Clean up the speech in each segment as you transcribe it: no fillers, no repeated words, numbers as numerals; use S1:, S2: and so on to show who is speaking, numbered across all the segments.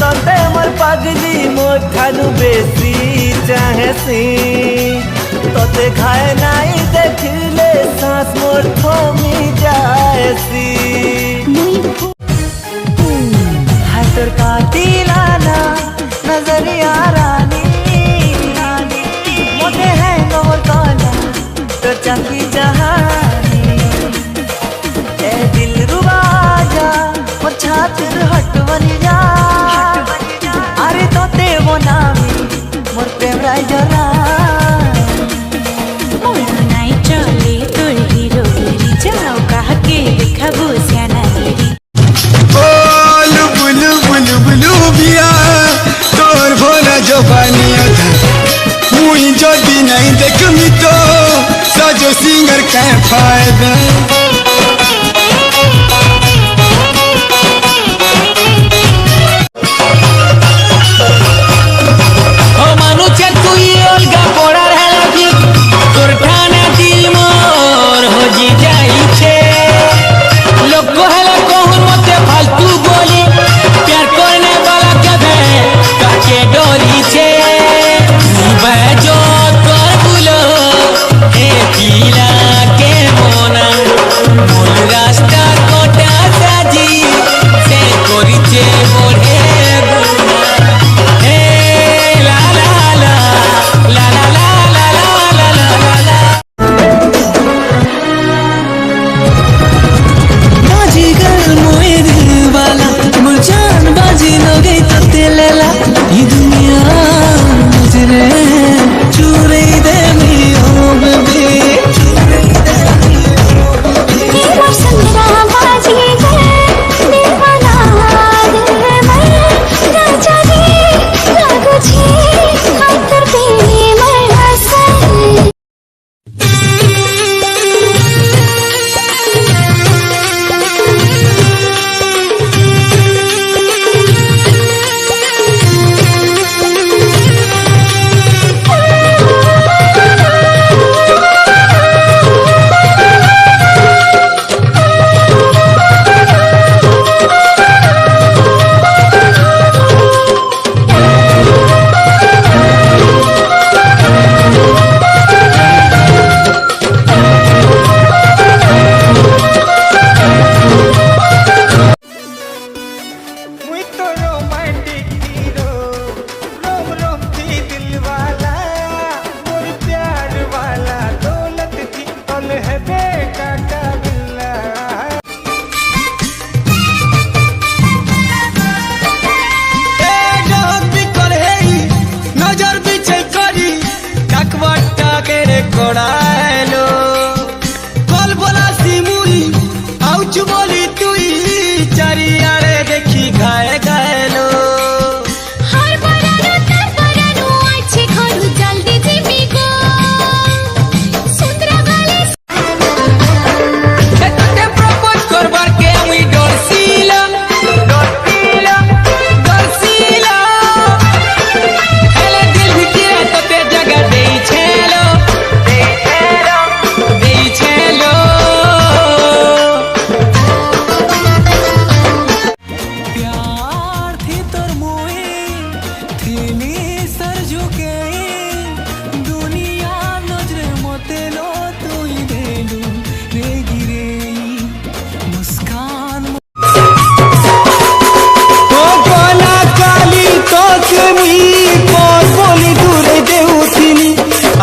S1: तते मोर पगली मोर ठानु बेसी चाहेसी तते खाए नाई देखले सांस मोर थमी जाएसी हाय तोर कातिलाना नजरिया रानी मोटे है मोर काला तो चंकी जहानी ए दिल रुबा जा मोर छातिर हटवन जा अरे तोते वो नामी मोर प्रेम राय जरा
S2: नहीं देख मी तो सजो सिंगर का फायदा
S3: ओ मानु तू ये अलगा पड़ा रहला भी तोर ठाना दिल मोर हो जी जाई छे लोग कहला कहूं मते फालतू बोली प्यार करने वाला कदे काके डोरी छे बजो रास्ता कोटा साजी से कोरिचे बोले ला ला ला ला ला ला ला ला ला ला बाजी कर मोए दिल वाला मुरझान बाजी न गई तो तेलेला ये दुनिया मुझे चूरे दे मियो बेबी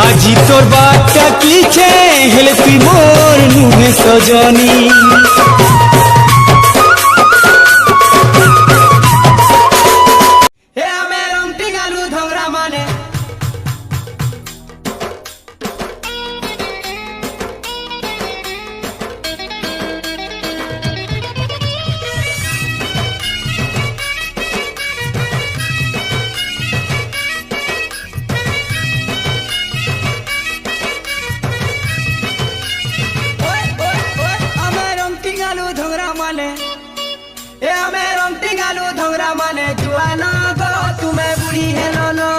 S3: আজি তোর বাচ্চা কিছে হেলে তুই মোর নুহে সজনী হে আমি রংটি গালু ধংরা মানে ए हमें रंगटी गालू धंगरा माने जुआना गो तुम्हें बुढ़ी है नो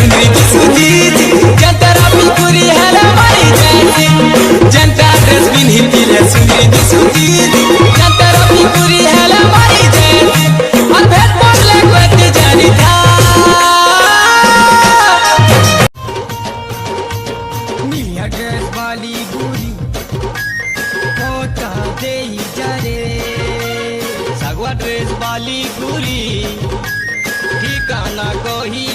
S3: सुंदरी सुजीत जनता रापी पूरी हेला मारी जैसे जनता ड्रेस पिन्ही दिले सुंदरी सुजीत जनता रापी पूरी हेला मारी जैसे और भेद पड़ले कोते जानी था नीलिया ड्रेस वाली गोरी कोता दे जा रे सगवा ड्रेस वाली गोरी ठिकाना कोही